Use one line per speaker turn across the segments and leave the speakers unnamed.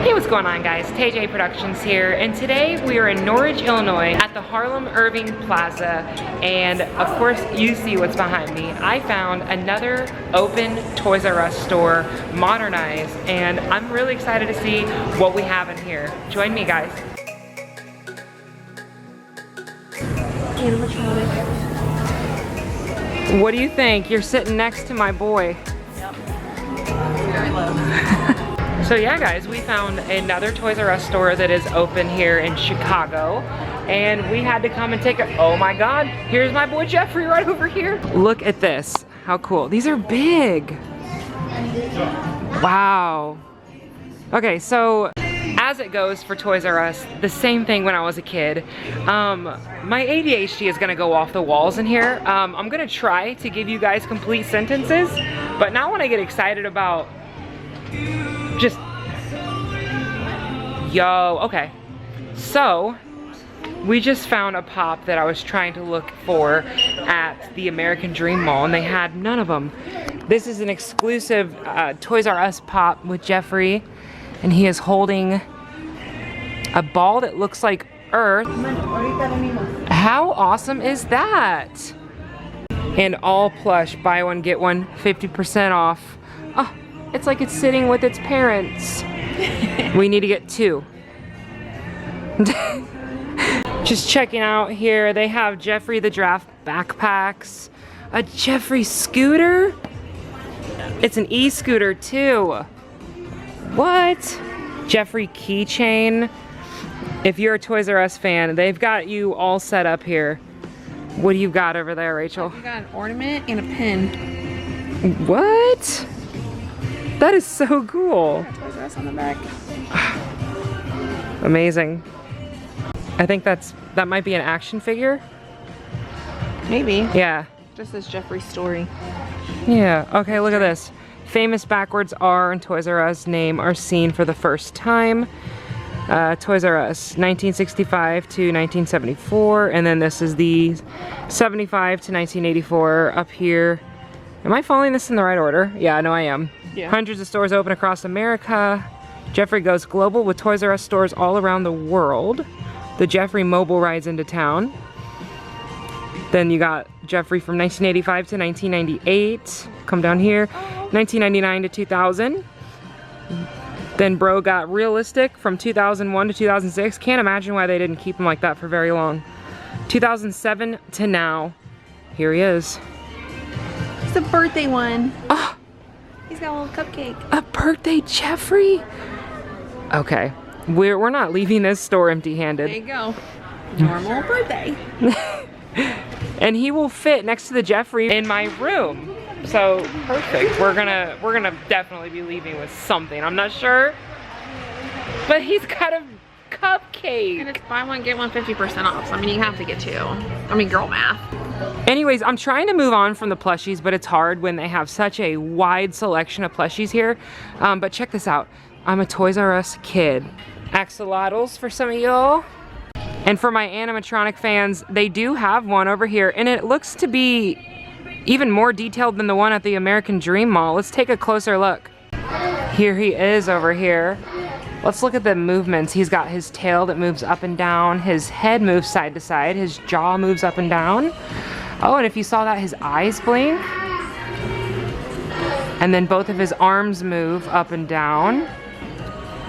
Hey, what's going on, guys? TayJay Productions here, and today we are in Norridge, Illinois at the Harlem Irving Plaza, and of course you see what's behind me. I found another open Toys R Us store, modernized, and I'm really excited to see what we have in here. Join me, guys.
Animatronics.
What do you think? You're sitting next to my boy.
Yep. Very low.
So yeah, guys, we found another Toys R Us store that is open here in Chicago, and we had to come and take a, oh my God, here's my boy Jeffrey right over here. Look at this, how cool. These are big. Wow. Okay, so as it goes for Toys R Us, the same thing when I was a kid. My ADHD is gonna go off the walls in here. I'm gonna try to give you guys complete sentences, but now when I get excited about just, yo, okay. So, we just found a pop that I was trying to look for at the American Dream Mall, and they had none of them. This is an exclusive Toys R Us pop with Jeffrey, and he is holding a ball that looks like Earth. How awesome is that? And all plush, buy one, get one, 50% off. Oh, it's like it's sitting with its parents. We need to get two. Just checking out here, they have Jeffrey the Giraffe backpacks, a Jeffrey scooter. It's an e-scooter too. What? Jeffrey keychain. If you're a Toys R Us fan, they've got you all set up here. What do you got over there, Rachel?
You got an ornament and a pin.
What? That is so cool.
Toys R Us on the back.
Amazing. I think that might be an action figure.
Maybe.
Yeah.
Just as Jeffrey's story.
Yeah, okay, look at this. Famous backwards R and Toys R Us name are seen for the first time. Toys R Us, 1965 to 1974, and then this is the 75 to 1984 up here. Am I following this in the right order? Yeah, no, I am.
Yeah.
Hundreds of stores open across America. Jeffrey goes global with Toys R Us stores all around the world. The Jeffrey Mobile rides into town. Then you got Jeffrey from 1985 to 1998. Come down here. 1999 to 2000. Then bro got realistic from 2001 to 2006. Can't imagine why they didn't keep him like that for very long. 2007 to now. Here he is.
It's a birthday one.
Oh,
He's got a little cupcake.
a birthday Jeffrey. Okay, we're not leaving this store empty-handed.
There you go. Normal birthday.
And he will fit next to the Jeffrey in my room. So perfect. We're gonna definitely be leaving with something. I'm not sure, but he's got a cupcake.
And it's buy one, get one 50% off. So I mean, you have to get two. I mean, girl math.
Anyways, I'm trying to move on from the plushies, but it's hard when they have such a wide selection of plushies here. But check this out. I'm a Toys R Us kid. Axolotls for some of y'all. And for my animatronic fans, they do have one over here, and it looks to be even more detailed than the one at the American Dream Mall. Let's take a closer look. Here he is over here. Let's look at the movements. He's got his tail that moves up and down. His head moves side to side. His jaw moves up and down. Oh, and if you saw that, his eyes blink. And then both of his arms move up and down.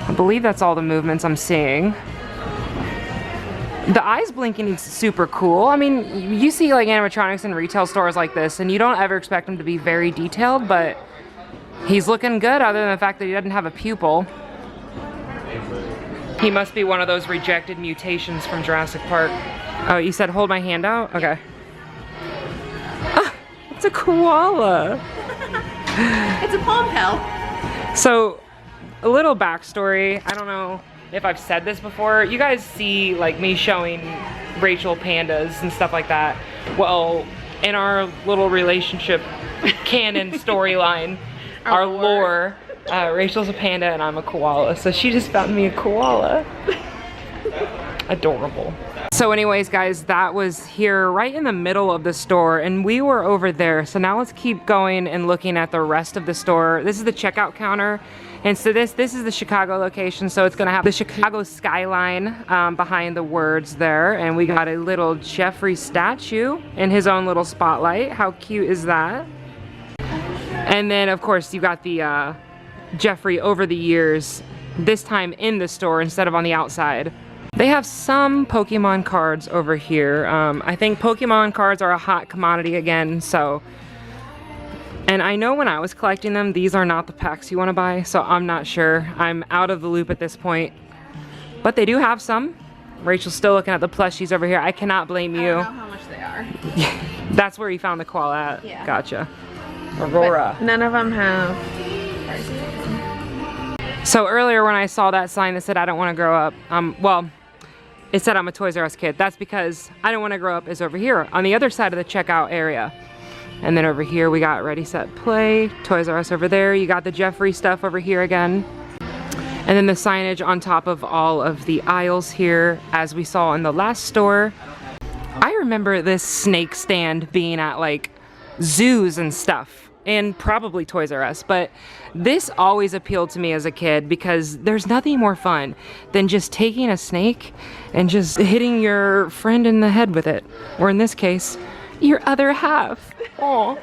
I believe that's all the movements I'm seeing. The eyes blinking is super cool. I mean, you see like animatronics in retail stores like this, and you don't ever expect them to be very detailed, but he's looking good other than the fact that he doesn't have a pupil. He must be one of those rejected mutations from Jurassic Park. Oh, you said hold my hand out? Okay. Ah, it's a koala.
It's a palm pal.
So, a little backstory. I don't know if I've said this before. You guys see like me showing Rachel pandas and stuff like that. Well, in our little relationship canon storyline, our lore, Rachel's a panda and I'm a koala. So she just found me a koala. Adorable. So anyways, guys, that was here right in the middle of the store, and we were over there. So now let's keep going and looking at the rest of the store. This is the checkout counter, And so this is the Chicago location, so it's gonna have the Chicago skyline behind the words there. And we got a little Jeffrey statue in his own little spotlight. How cute is that? And then of course you got the Jeffrey over the years, this time in the store instead of on the outside. They have some Pokemon cards over here. I think Pokemon cards are a hot commodity again, so. And I know when I was collecting them, these are not the packs you want to buy, so I'm not sure. I'm out of the loop at this point. But they do have some. Rachel's still looking at the plushies over here. I cannot blame you.
I don't know how much they are.
That's where you found the koala at.
Yeah.
Gotcha. Aurora.
But none of them have.
So earlier when I saw that sign that said I don't want to grow up, well, it said I'm a Toys R Us kid. That's because I don't want to grow up is over here on the other side of the checkout area. And then over here we got Ready, Set, Play, Toys R Us over there. You got the Jeffrey stuff over here again. And then the signage on top of all of the aisles here, as we saw in the last store. I remember this snake stand being at like zoos and stuff, and probably Toys R Us, but this always appealed to me as a kid because there's nothing more fun than just taking a snake and just hitting your friend in the head with it. Or in this case, your other half. Aw.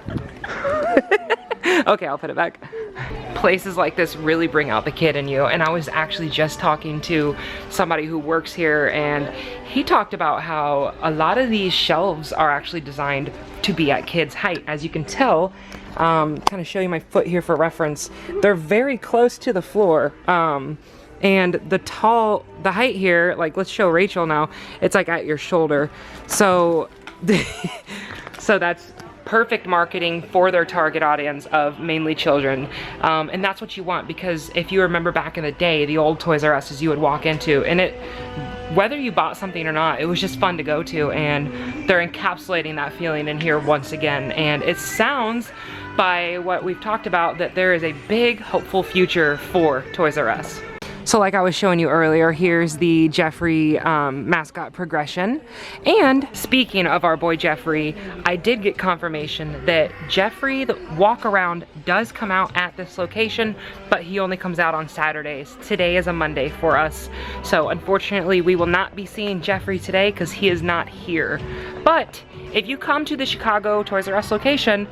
Okay, I'll put it back. Places like this really bring out the kid in you, and I was actually just talking to somebody who works here, and he talked about how a lot of these shelves are actually designed to be at kids' height. As you can tell, kind of show you my foot here for reference, they're very close to the floor. And the height here, like let's show Rachel now, it's like at your shoulder. So so that's perfect marketing for their target audience of mainly children. And that's what you want, because if you remember back in the day, the old Toys R Us's you would walk into, and whether you bought something or not, it was just fun to go to, and they're encapsulating that feeling in here once again. And it sounds, by what we've talked about, that there is a big hopeful future for Toys R Us. So like I was showing you earlier, here's the Jeffrey mascot progression. And speaking of our boy Jeffrey, I did get confirmation that Jeffrey, the walk around, does come out at this location, but he only comes out on Saturdays. Today is a Monday for us. So unfortunately, we will not be seeing Jeffrey today because he is not here. But if you come to the Chicago Toys R Us location,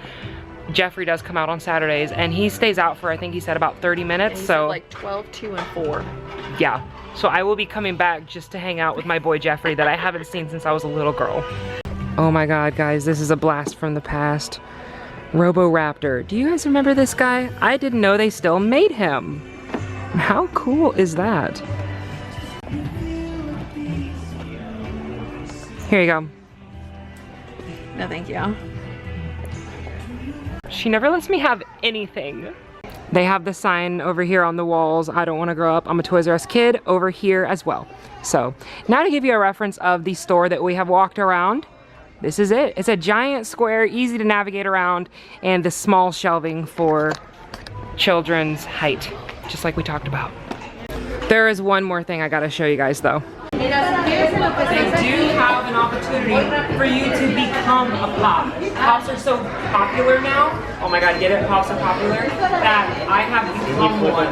Jeffrey does come out on Saturdays, and he stays out for, I think he said, about 30 minutes. So
like 12, 2, and 4.
Yeah, so I will be coming back just to hang out with my boy Jeffrey that I haven't seen since I was a little girl. Oh my god, guys, this is a blast from the past. Robo-Raptor. Do you guys remember this guy? I didn't know they still made him. How cool is that? Here you go.
No, thank you.
She never lets me have anything. They have the sign over here on the walls, I don't want to grow up, I'm a Toys R Us kid, over here as well. So now to give you a reference of the store that we have walked around, this is it. It's a giant square, easy to navigate around, and the small shelving for children's height, just like we talked about. There is one more thing I gotta show you guys though. They do have an opportunity for you to become a pop. Pops are so popular now. Oh my god, get it? Pops are popular that I have become one.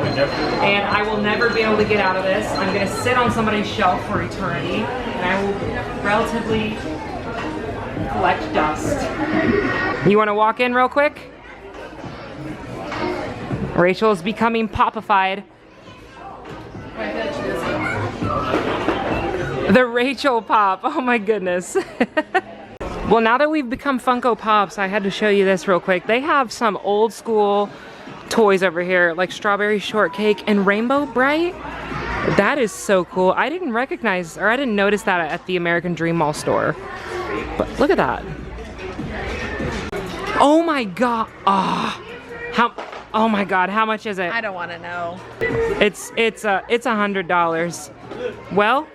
And I will never be able to get out of this. I'm gonna sit on somebody's shelf for eternity, and I will relatively collect dust. You wanna walk in real quick? Rachel is becoming popified. The Rachel Pop, oh my goodness. Well, now that we've become Funko Pops, I had to show you this real quick. They have some old school toys over here, like Strawberry Shortcake and Rainbow Bright. That is so cool. I didn't recognize, or I didn't notice that at the American Dream Mall store. But look at that. Oh my god, oh my god, how much is it?
I don't want to know.
It's $100. Well,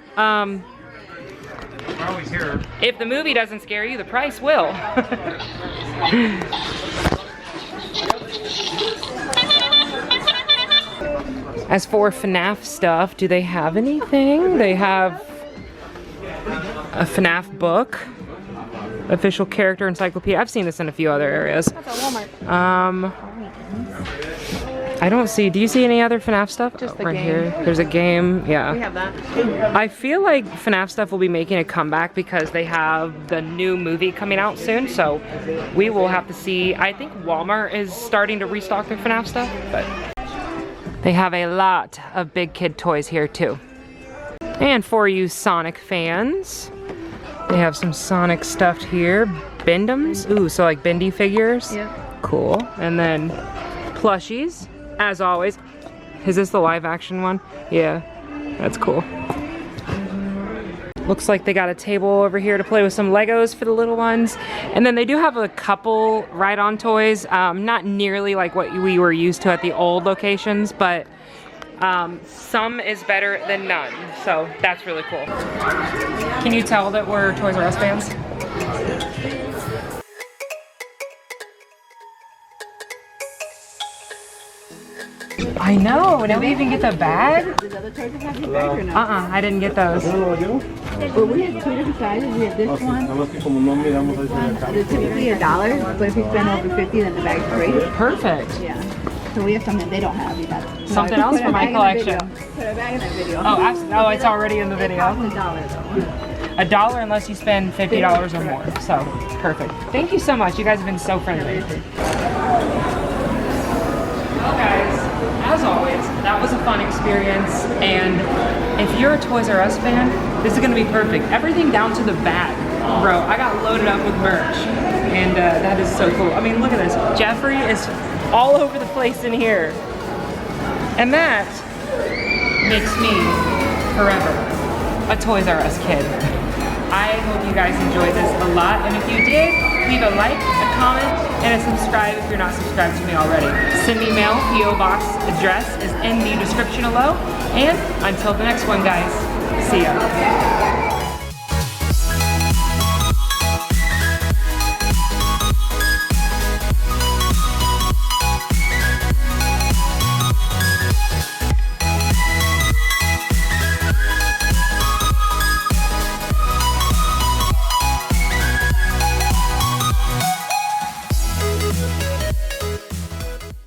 always here.
If the movie doesn't scare you, the price will. As for FNAF stuff, do they have anything? They have a FNAF book, official character encyclopedia. I've seen this in a few other areas.
That's at Walmart.
I don't see, do you see any other FNAF stuff?
Just the
right
game.
here. There's a game, yeah.
We have that.
I feel like FNAF stuff will be making a comeback because they have the new movie coming out soon, so we will have to see. I think Walmart is starting to restock their FNAF stuff, but they have a lot of big kid toys here too. And for you Sonic fans, they have some Sonic stuff here. Bendums, ooh, so like bendy figures.
Yep.
Cool. And then plushies, as always. Is this the live action one? Yeah, that's cool. Looks like they got a table over here to play with some Legos for the little ones. And then they do have a couple ride-on toys, not nearly like what we were used to at the old locations, but some is better than none. So that's really cool. Can you tell that we're Toys R Us fans? I know, did we even get the bag?
Does other toys have your bag or no?
I didn't get those.
Well, we have two different sizes. We have this one. It's typically $1, but if you spend over 50, then the bag's free.
Perfect.
Yeah. So we have something they don't have.
Something else for my collection.
Put a bag in that video.
Oh, absolutely. Oh, it's already in the video.
$1 though.
$1 unless you spend $50 or more. So, perfect. Thank you so much. You guys have been so friendly. Well guys, as always, that was a fun experience, and if you're a Toys R Us fan, this is gonna be perfect. Everything down to the bag. Bro, I got loaded up with merch, and that is so cool. I mean, look at this. Jeffrey is all over the place in here. And that makes me forever a Toys R Us kid. I hope you guys enjoyed this a lot, and if you did, leave a like, a comment, and a subscribe if you're not subscribed to me already. Send me mail, P.O. Box address is in the description below, and until the next one guys, see ya.